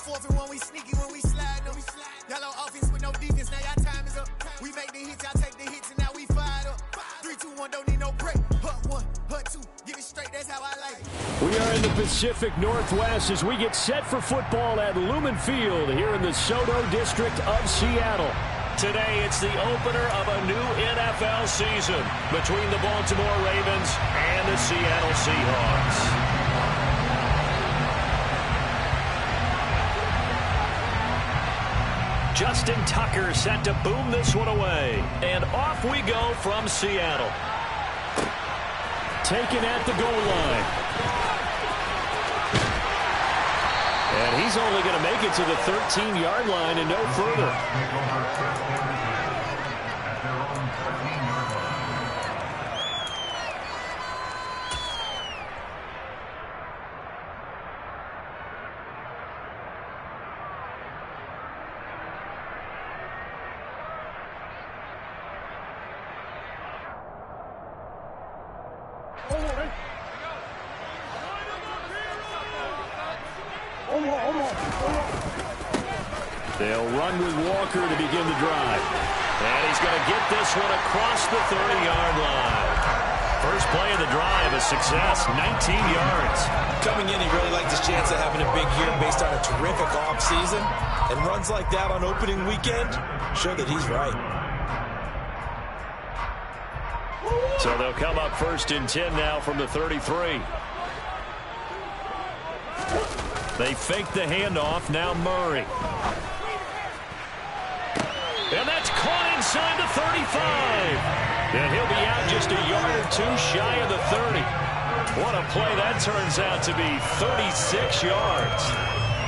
fourth and one, we sneaky when we slide them. Yellow offense with no defense, now y'all time is up. We make the hits, y'all take the hits, and now we fired up. 3, 2, 1, don't need no break. Hut 1, hut 2, get it straight, that's how I like it. We are in the Pacific Northwest as we get set for football at Lumen Field here in the SoDo district of Seattle. Today, it's the opener of a new NFL season between the Baltimore Ravens and the Seattle Seahawks. Justin Tucker set to boom this one away. And off we go from Seattle. Taken at the goal line. And he's only going to make it to the 13-yard line and no further. They'll run with Walker to begin the drive. And he's going to get this one across the 30-yard line. First play of the drive, a success, 19 yards. Coming in, he really liked his chance of having a big year based on a terrific offseason. And runs like that on opening weekend show that he's right. So they'll come up 1st and 10 now from the 33. They fake the handoff, now Murray. And that's caught inside the 35. And he'll be out just a yard or two shy of the 30. What a play that turns out to be, 36 yards.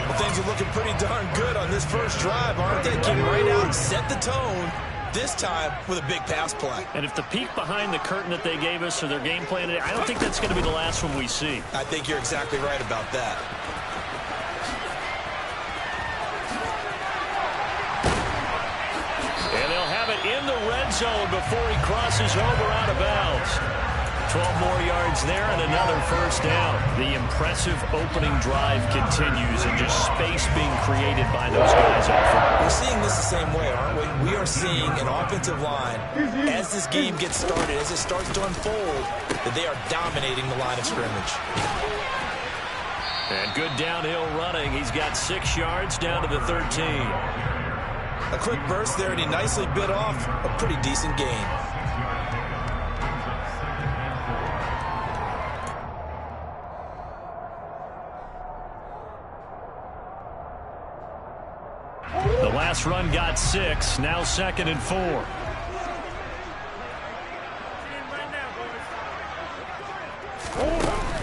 Well, things are looking pretty darn good on this first drive, aren't they? Came right out and set the tone, this time with a big pass play. And if the peek behind the curtain that they gave us or their game plan today, I don't think that's going to be the last one we see. I think you're exactly right about that. And they'll have it in the red zone before he crosses over out of bounds. 12 more yards there and another first down. The impressive opening drive continues and just space being created by those guys up front. We're seeing this the same way, aren't we? We are seeing an offensive line, as this game gets started, as it starts to unfold, that they are dominating the line of scrimmage. And good downhill running. He's got 6 yards down to the 13. A quick burst there, and he nicely bit off a pretty decent gain. The last run got 6, now 2nd and 4.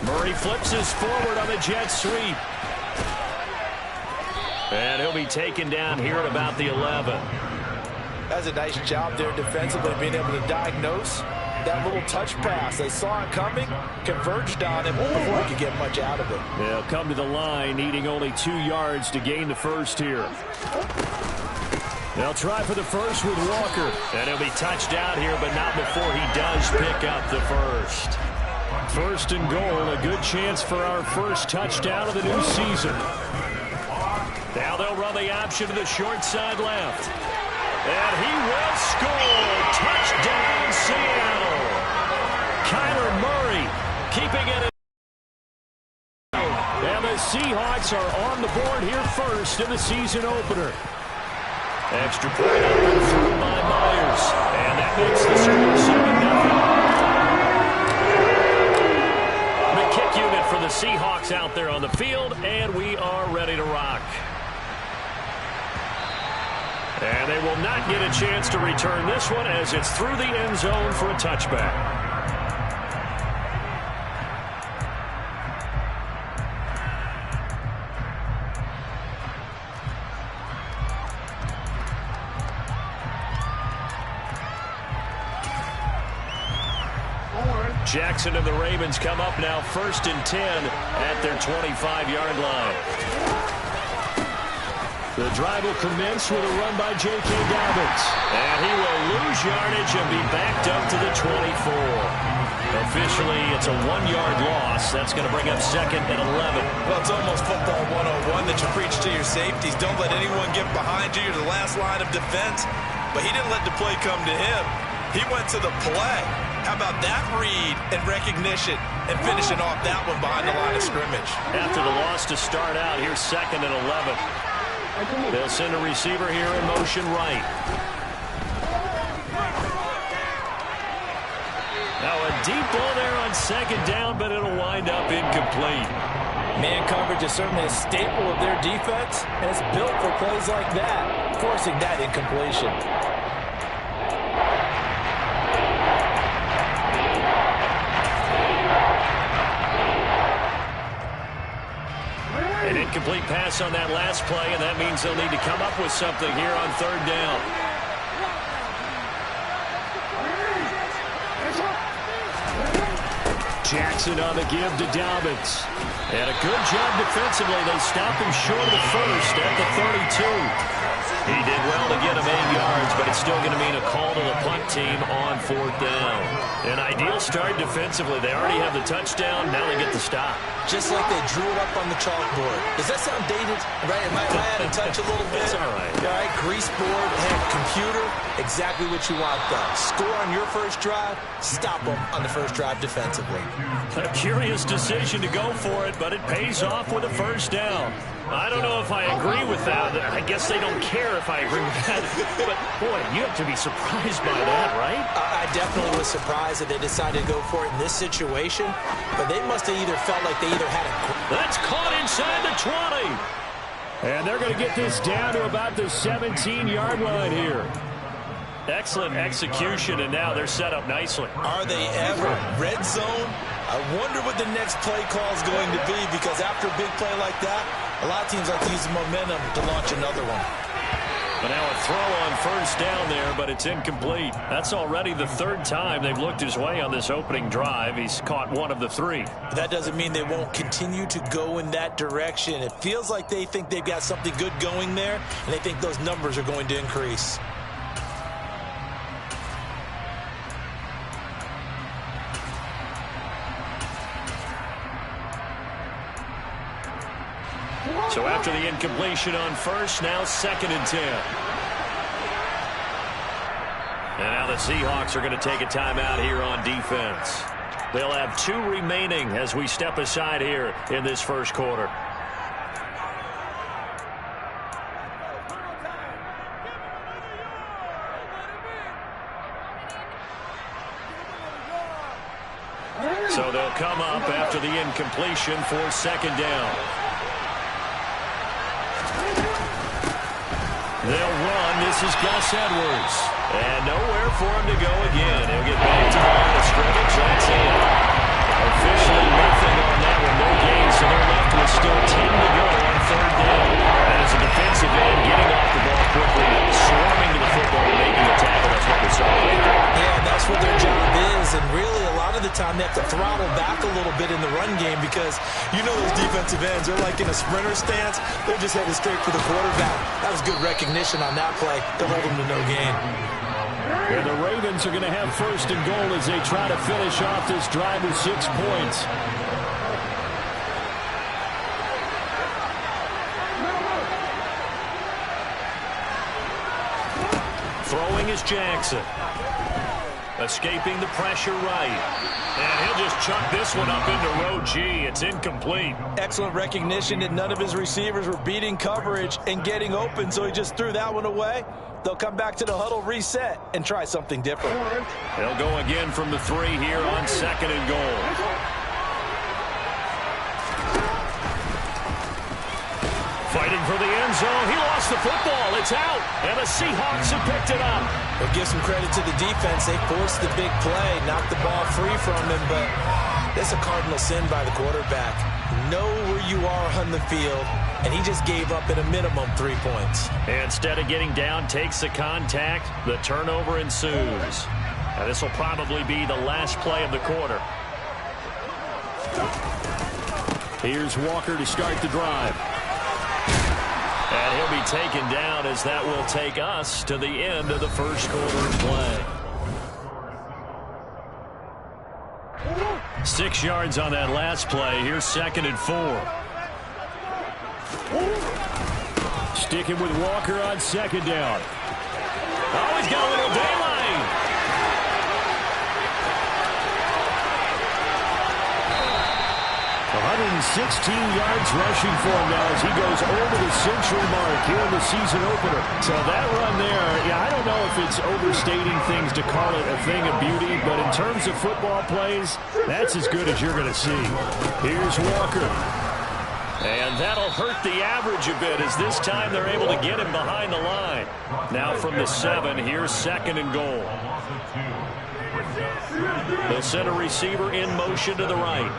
Murray flips his forward on the jet sweep. And he'll be taken down here at about the 11. That's a nice job there defensively, being able to diagnose that little touch pass. They saw it coming, converged on him before he could get much out of it. They'll come to the line, needing only 2 yards to gain the first here. They'll try for the first with Walker. And he'll be touched out here, but not before he does pick up the first. 1st and goal, a good chance for our first touchdown of the new season. Now they'll run the option to the short side left. And he will score. Touchdown, Seattle. Kyler Murray keeping it. And the Seahawks are on the board here first in the season opener. Extra point up and through by Myers. And that makes the score 7-0. The kick unit for the Seahawks out there on the field, and we are ready to rock. And they will not get a chance to return this one as it's through the end zone for a touchback. Jackson and the Ravens come up now 1st and 10 at their 25-yard line. The drive will commence with a run by J.K. Dobbins. And he will lose yardage and be backed up to the 24. Officially, it's a 1-yard loss. That's going to bring up 2nd and 11. Well, it's almost football 101 that you preach to your safeties. Don't let anyone get behind you. You're the last line of defense. But he didn't let the play come to him. He went to the play. How about that read and recognition and finishing off that one behind the line of scrimmage? After the loss to start out, here's 2nd and 11. They'll send a receiver here in motion right. Now a deep ball there on 2nd down, but it'll wind up incomplete. Man coverage is certainly a staple of their defense, and it's built for plays like that, forcing that incompletion. An incomplete pass on that last play, and that means they'll need to come up with something here on 3rd down. Jackson on the give to Dobbins. And a good job defensively. They stopped him short of the first at the 32. He did well to get him 8 yards, but it's still going to mean a call to the punt team on 4th down. An ideal start defensively. They already have the touchdown. Now they get the stop. Just like they drew it up on the chalkboard. Does that sound dated? Right? Am I out of touch a little bit? It's all right. All right, grease board, computer, exactly what you want though. Score on your first drive, stop them on the first drive defensively. A curious decision to go for it, but it pays off with a 1st down. I don't know if I agree with that. I guess they don't care if I agree with that. But, boy, you have to be surprised by that, right? I definitely was surprised that they decided to go for it in this situation. But they must have either felt like they either had a... That's caught inside the 20. And they're going to get this down to about the 17-yard line here. Excellent execution, and now they're set up nicely. Are they ever? Red zone? I wonder what the next play call is going to be, because after a big play like that, a lot of teams like to use the momentum to launch another one. But now a throw on 1st down there, but it's incomplete. That's already the 3rd time they've looked his way on this opening drive. He's caught 1 of the 3. But that doesn't mean they won't continue to go in that direction. It feels like they think they've got something good going there, and they think those numbers are going to increase. So after the incompletion on 1st, now 2nd and 10. And now the Seahawks are going to take a timeout here on defense. They'll have 2 remaining as we step aside here in this 1st quarter. So they'll come up after the incompletion for 2nd down. They'll run. This is Gus Edwards. And nowhere for him to go again. He'll get back to the line of scrimmage. That's it. Officially nothing on that one. No gain, so they're left with still 10 to go on 3rd down. And as a defensive end, getting off the ball quickly, swarming to the football and making a tackle. That's what we saw right there. Yeah, that's what their job is. And really, a lot of the time, they have to throttle back a little bit in the run game because you know those defensive ends, they're like in a sprinter stance. They're just headed straight for the quarterback. That was good recognition on that play to hold them to no gain. And the Ravens are going to have 1st and goal as they try to finish off this drive with 6 points. Throwing is Jackson. Escaping the pressure right. And he'll just chuck this one up into row G. It's incomplete. Excellent recognition that none of his receivers were beating coverage and getting open, so he just threw that one away. They'll come back to the huddle, reset, and try something different. They'll go again from the 3 here on 2nd and goal. Fighting for the end zone. He lost the football. It's out. And the Seahawks have picked it up. We'll give some credit to the defense. They forced the big play, knocked the ball free from him, but that's a cardinal sin by the quarterback. Know where you are on the field, and he just gave up at a minimum 3 points. Instead of getting down, takes the contact. The turnover ensues. And this will probably be the last play of the quarter. Here's Walker to start the drive. And he'll be taken down as that will take us to the end of the 1st quarter of play. 6 yards on that last play. Here's 2nd and 4. Sticking with Walker on 2nd down. Oh, he's got a little daylight. 116 yards rushing for him now as he goes over the century mark here in the season opener. So that run there, I don't know if it's overstating things to call it a thing of beauty, but in terms of football plays, that's as good as you're going to see. Here's Walker. And that'll hurt the average a bit as this time they're able to get him behind the line. Now from the 7, here's 2nd and goal. They'll send a receiver in motion to the right.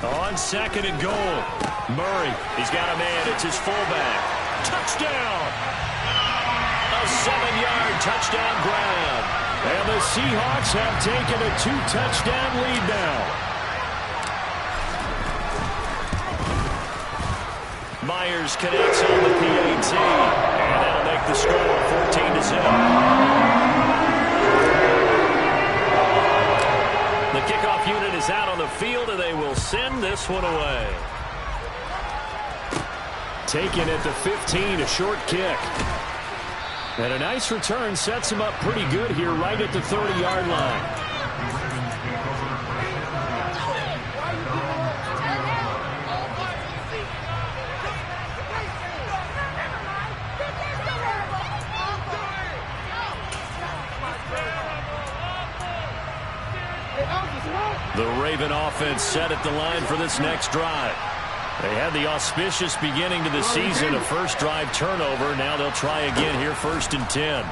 On 2nd and goal, Murray, he's got a man, it's his fullback. Touchdown! A 7-yard touchdown grab. And the Seahawks have taken a 2-touchdown lead now. Myers connects on the PAT, and that'll make the score 14-0. The kickoff unit is out on the field, and they will send this one away. Taken at the 15, a short kick. And a nice return sets him up pretty good here right at the 30-yard line. The Raven offense set at the line for this next drive. They had the auspicious beginning to the season, a first drive turnover. Now they'll try again here, 1st and 10.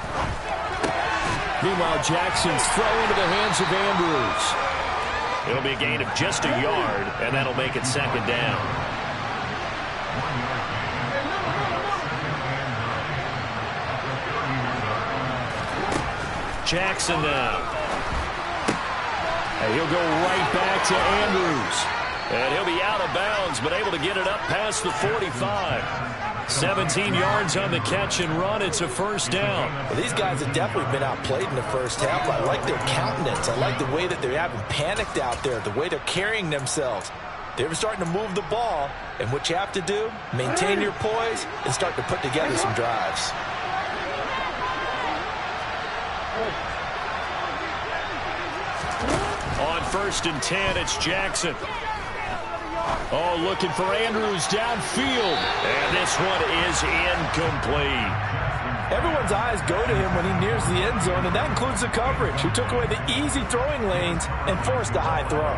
Meanwhile, Jackson's throw into the hands of Andrews. It'll be a gain of just a yard, and that'll make it 2nd down. Jackson now. And he'll go right back to Andrews. And he'll be out of bounds, but able to get it up past the 45. 17 yards on the catch and run. It's a 1st down. Well, these guys have definitely been outplayed in the first half. I like their countenance. I like the way that they haven't panicked out there, the way they're carrying themselves. They're starting to move the ball, and what you have to do, maintain your poise and start to put together some drives. On 1st and 10, it's Jackson. Oh, looking for Andrews downfield. And this one is incomplete. Everyone's eyes go to him when he nears the end zone, and that includes the coverage, who took away the easy throwing lanes and forced a high throw.